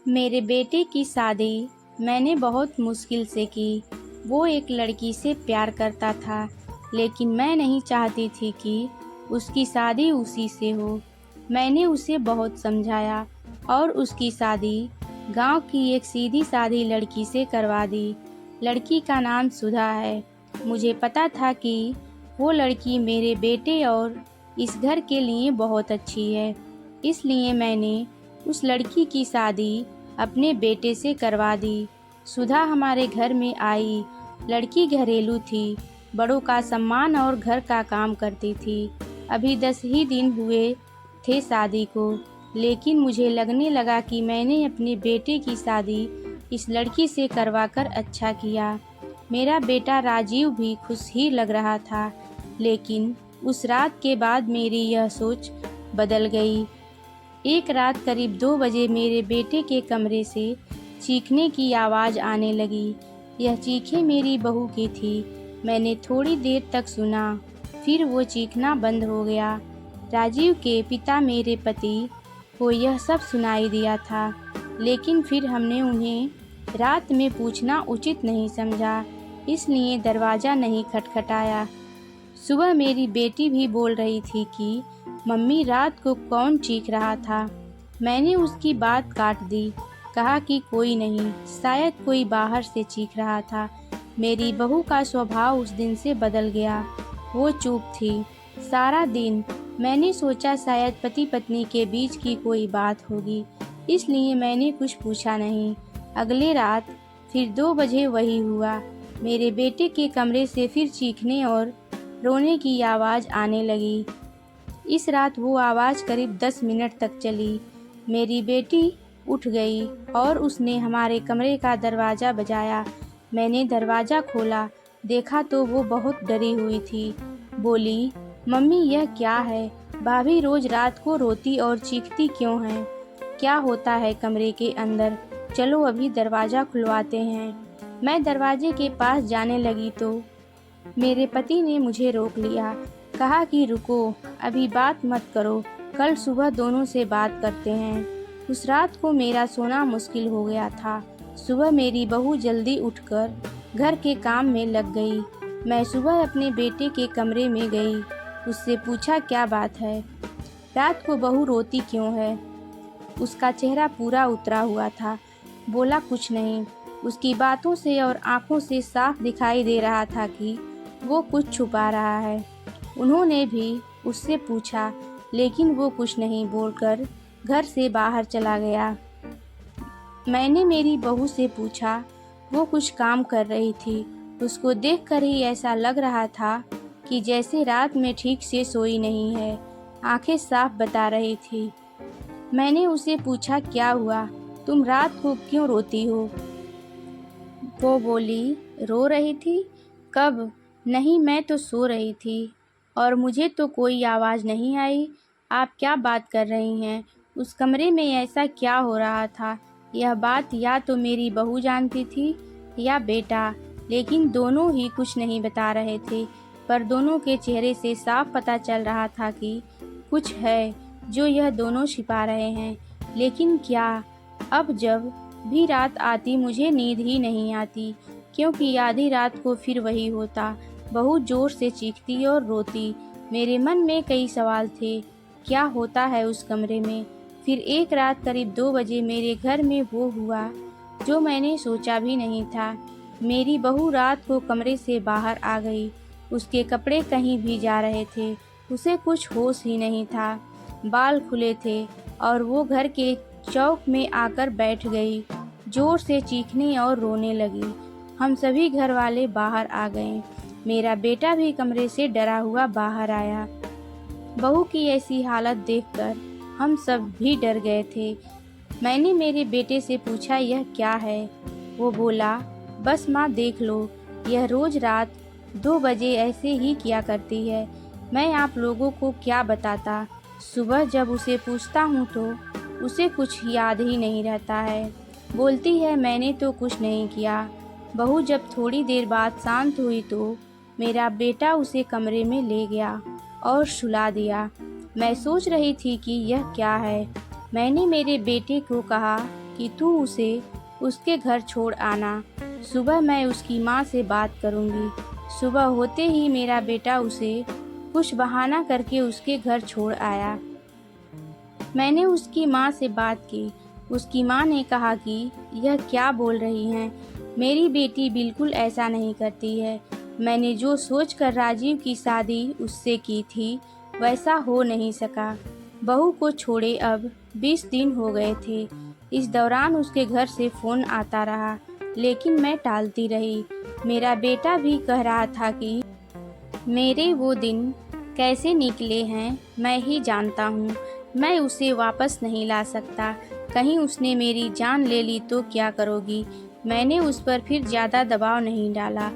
मेरे बेटे की शादी मैंने बहुत मुश्किल से की। वो एक लड़की से प्यार करता था, लेकिन मैं नहीं चाहती थी कि उसकी शादी उसी से हो। मैंने उसे बहुत समझाया और उसकी शादी गांव की एक सीधी सादी लड़की से करवा दी। लड़की का नाम सुधा है। मुझे पता था कि वो लड़की मेरे बेटे और इस घर के लिए बहुत अच्छी है, इसलिए मैंने उस लड़की की शादी अपने बेटे से करवा दी। सुधा हमारे घर में आई। लड़की घरेलू थी, बड़ों का सम्मान और घर का काम करती थी। अभी 10 ही दिन हुए थे शादी को, लेकिन मुझे लगने लगा कि मैंने अपने बेटे की शादी इस लड़की से करवाकर अच्छा किया। मेरा बेटा राजीव भी खुश ही लग रहा था, लेकिन उस रात के बाद मेरी यह सोच बदल गई। एक रात करीब 2 बजे मेरे बेटे के कमरे से चीखने की आवाज़ आने लगी। यह चीखें मेरी बहू की थी। मैंने थोड़ी देर तक सुना, फिर वो चीखना बंद हो गया। राजीव के पिता मेरे पति को यह सब सुनाई दिया था, लेकिन फिर हमने उन्हें रात में पूछना उचित नहीं समझा, इसलिए दरवाज़ा नहीं खटखटाया। सुबह मेरी बेटी भी बोल रही थी कि मम्मी, रात को कौन चीख रहा था। मैंने उसकी बात काट दी, कहा कि कोई नहीं, शायद कोई बाहर से चीख रहा था। मेरी बहू का स्वभाव उस दिन से बदल गया। वो चुप थी सारा दिन। मैंने सोचा शायद पति पत्नी के बीच की कोई बात होगी, इसलिए मैंने कुछ पूछा नहीं। अगले रात फिर 2 बजे वही हुआ। मेरे बेटे के कमरे से फिर चीखने और रोने की आवाज़ आने लगी। इस रात वो आवाज़ करीब 10 मिनट तक चली। मेरी बेटी उठ गई और उसने हमारे कमरे का दरवाज़ा बजाया। मैंने दरवाज़ा खोला, देखा तो वो बहुत डरी हुई थी। बोली, मम्मी यह क्या है? भाभी रोज़ रात को रोती और चीखती क्यों हैं? क्या होता है कमरे के अंदर? चलो अभी दरवाज़ा खुलवाते हैं। मैं दरवाजे के पास जाने लगी तो मेरे पति ने मुझे रोक लिया। कहा कि रुको, अभी बात मत करो, कल सुबह दोनों से बात करते हैं। उस रात को मेरा सोना मुश्किल हो गया था। सुबह मेरी बहू जल्दी उठकर घर के काम में लग गई। मैं सुबह अपने बेटे के कमरे में गई, उससे पूछा क्या बात है, रात को बहू रोती क्यों है। उसका चेहरा पूरा उतरा हुआ था। बोला कुछ नहीं। उसकी बातों से और आंखों से साफ दिखाई दे रहा था कि वो कुछ छुपा रहा है। उन्होंने भी उससे पूछा, लेकिन वो कुछ नहीं बोलकर घर से बाहर चला गया। मैंने मेरी बहू से पूछा, वो कुछ काम कर रही थी। उसको देखकर ही ऐसा लग रहा था कि जैसे रात में ठीक से सोई नहीं है। आंखें साफ बता रही थी। मैंने उसे पूछा, क्या हुआ, तुम रात को क्यों रोती हो? वो बोली, रो रही थी? कब? नहीं, मैं तो सो रही थी और मुझे तो कोई आवाज़ नहीं आई। आप क्या बात कर रही हैं? उस कमरे में ऐसा क्या हो रहा था? यह बात या तो मेरी बहू जानती थी या बेटा, लेकिन दोनों ही कुछ नहीं बता रहे थे। पर दोनों के चेहरे से साफ पता चल रहा था कि कुछ है जो यह दोनों छिपा रहे हैं। लेकिन क्या? अब जब भी रात आती मुझे नींद ही नहीं आती, क्योंकि आधी रात को फिर वही होता। बहुत जोर से चीखती और रोती। मेरे मन में कई सवाल थे। क्या होता है उस कमरे में? फिर एक रात करीब 2 बजे मेरे घर में वो हुआ जो मैंने सोचा भी नहीं था। मेरी बहू रात को कमरे से बाहर आ गई। उसके कपड़े कहीं भी जा रहे थे। उसे कुछ होश ही नहीं था। बाल खुले थे और वो घर के चौक में आकर बैठ गई। जोर से चीखने और रोने लगी। हम सभी घर वाले बाहर आ गए। मेरा बेटा भी कमरे से डरा हुआ बाहर आया। बहू की ऐसी हालत देखकर हम सब भी डर गए थे। मैंने मेरे बेटे से पूछा, यह क्या है? वो बोला, बस माँ देख लो, यह रोज रात 2 बजे ऐसे ही किया करती है। मैं आप लोगों को क्या बताता। सुबह जब उसे पूछता हूँ तो उसे कुछ याद ही नहीं रहता है। बोलती है मैंने तो कुछ नहीं किया। बहू जब थोड़ी देर बाद शांत हुई तो मेरा बेटा उसे कमरे में ले गया और सुला दिया। मैं सोच रही थी कि यह क्या है। मैंने मेरे बेटे को कहा कि तू उसे उसके घर छोड़ आना। सुबह मैं उसकी माँ से बात करूँगी। सुबह होते ही मेरा बेटा उसे कुछ बहाना करके उसके घर छोड़ आया। मैंने उसकी माँ से बात की। उसकी माँ ने कहा कि यह क्या बोल रही हैं, मेरी बेटी बिल्कुल ऐसा नहीं करती है। मैंने जो सोचकर राजीव की शादी उससे की थी वैसा हो नहीं सका। बहू को छोड़े अब 20 दिन हो गए थे। इस दौरान उसके घर से फ़ोन आता रहा, लेकिन मैं टालती रही। मेरा बेटा भी कह रहा था कि मेरे वो दिन कैसे निकले हैं मैं ही जानता हूँ। मैं उसे वापस नहीं ला सकता। कहीं उसने मेरी जान ले ली तो क्या करोगी। मैंने उस पर फिर ज़्यादा दबाव नहीं डाला,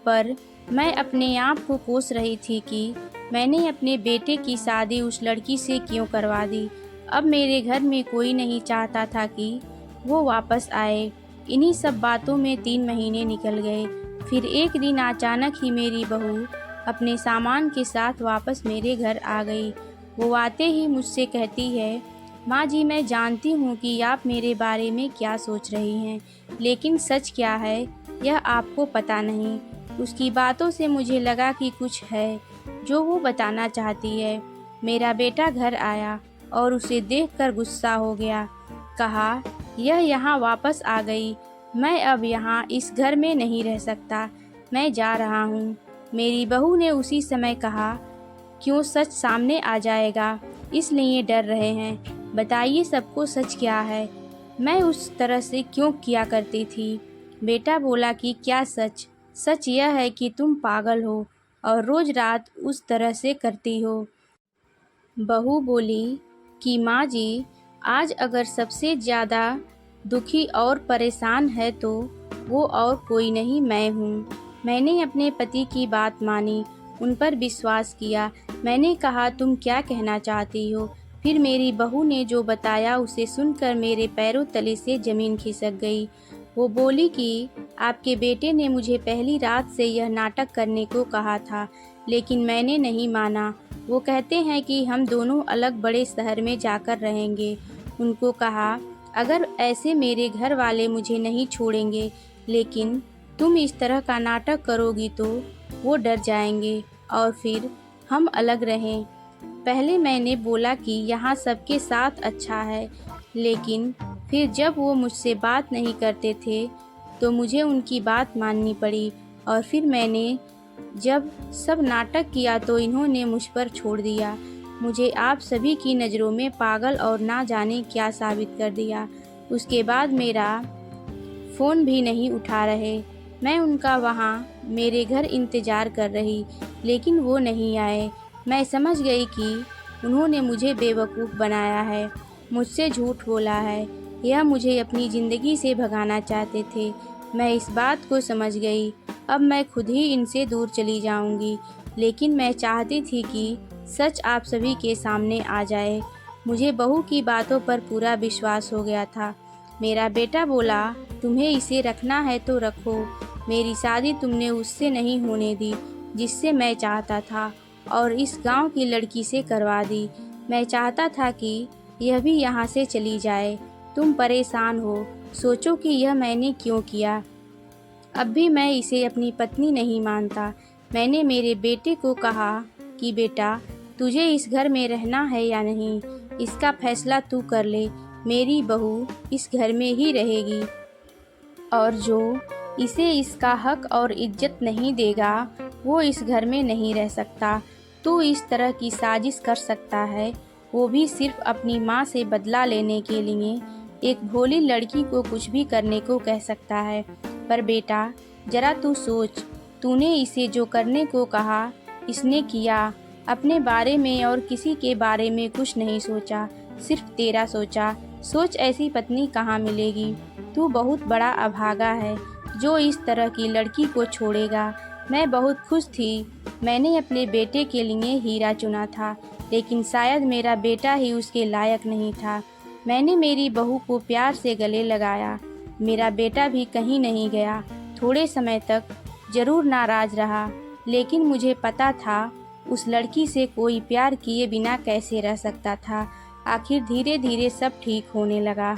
पर मैं अपने आप को कोस रही थी कि मैंने अपने बेटे की शादी उस लड़की से क्यों करवा दी। अब मेरे घर में कोई नहीं चाहता था कि वो वापस आए। इन्हीं सब बातों में 3 महीने निकल गए। फिर एक दिन अचानक ही मेरी बहू अपने सामान के साथ वापस मेरे घर आ गई। वो आते ही मुझसे कहती है, माँ जी, मैं जानती हूँ कि आप मेरे बारे में क्या सोच रही हैं, लेकिन सच क्या है यह आपको पता नहीं। उसकी बातों से मुझे लगा कि कुछ है जो वो बताना चाहती है। मेरा बेटा घर आया और उसे देखकर गुस्सा हो गया। कहा, यह यहाँ वापस आ गई। मैं अब यहाँ इस घर में नहीं रह सकता। मैं जा रहा हूँ। मेरी बहू ने उसी समय कहा, क्यों, सच सामने आ जाएगा इसलिए डर रहे हैं। बताइए सबको सच क्या है। मैं उस तरह से क्यों किया करती थी। बेटा बोला कि क्या सच। सच यह है कि तुम पागल हो और रोज रात उस तरह से करती हो। बहू बोली कि माँ जी, आज अगर सबसे ज़्यादा दुखी और परेशान है तो वो और कोई नहीं, मैं हूँ। मैंने अपने पति की बात मानी, उन पर विश्वास किया। मैंने कहा, तुम क्या कहना चाहती हो। फिर मेरी बहू ने जो बताया उसे सुनकर मेरे पैरों तले से ज़मीन खिसक गई। वो बोली कि आपके बेटे ने मुझे पहली रात से यह नाटक करने को कहा था, लेकिन मैंने नहीं माना। वो कहते हैं कि हम दोनों अलग बड़े शहर में जाकर रहेंगे। उनको कहा, अगर ऐसे मेरे घर वाले मुझे नहीं छोड़ेंगे, लेकिन तुम इस तरह का नाटक करोगी तो वो डर जाएंगे और फिर हम अलग रहें। पहले मैंने बोला कि यहाँ सबके साथ अच्छा है, लेकिन फिर जब वो मुझसे बात नहीं करते थे तो मुझे उनकी बात माननी पड़ी। और फिर मैंने जब सब नाटक किया तो इन्होंने मुझ पर छोड़ दिया। मुझे आप सभी की नज़रों में पागल और ना जाने क्या साबित कर दिया। उसके बाद मेरा फ़ोन भी नहीं उठा रहे। मैं उनका वहाँ मेरे घर इंतज़ार कर रही, लेकिन वो नहीं आए। मैं समझ गई कि उन्होंने मुझे बेवकूफ़ बनाया है, मुझसे झूठ बोला है। यह मुझे अपनी ज़िंदगी से भगाना चाहते थे। मैं इस बात को समझ गई। अब मैं खुद ही इनसे दूर चली जाऊंगी, लेकिन मैं चाहती थी कि सच आप सभी के सामने आ जाए। मुझे बहू की बातों पर पूरा विश्वास हो गया था। मेरा बेटा बोला, तुम्हें इसे रखना है तो रखो। मेरी शादी तुमने उससे नहीं होने दी जिससे मैं चाहता था, और इस गांव की लड़की से करवा दी। मैं चाहता था कि यह भी यहाँ से चली जाए। तुम परेशान हो, सोचो कि यह मैंने क्यों किया। अब भी मैं इसे अपनी पत्नी नहीं मानता। मैंने मेरे बेटे को कहा कि बेटा, तुझे इस घर में रहना है या नहीं, इसका फैसला तू कर ले। मेरी बहू इस घर में ही रहेगी, और जो इसे इसका हक और इज्जत नहीं देगा वो इस घर में नहीं रह सकता। तू इस तरह की साजिश कर सकता है, वो भी सिर्फ अपनी माँ से बदला लेने के लिए। एक भोली लड़की को कुछ भी करने को कह सकता है। पर बेटा, जरा तू सोच, तूने इसे जो करने को कहा इसने किया। अपने बारे में और किसी के बारे में कुछ नहीं सोचा, सिर्फ तेरा सोचा। सोच, ऐसी पत्नी कहाँ मिलेगी। तू बहुत बड़ा अभागा है जो इस तरह की लड़की को छोड़ेगा। मैं बहुत खुश थी। मैंने अपने बेटे के लिए हीरा चुना था, लेकिन शायद मेरा बेटा ही उसके लायक नहीं था। मैंने मेरी बहू को प्यार से गले लगाया। मेरा बेटा भी कहीं नहीं गया। थोड़े समय तक ज़रूर नाराज़ रहा, लेकिन मुझे पता था उस लड़की से कोई प्यार किए बिना कैसे रह सकता था। आखिर धीरे धीरे सब ठीक होने लगा।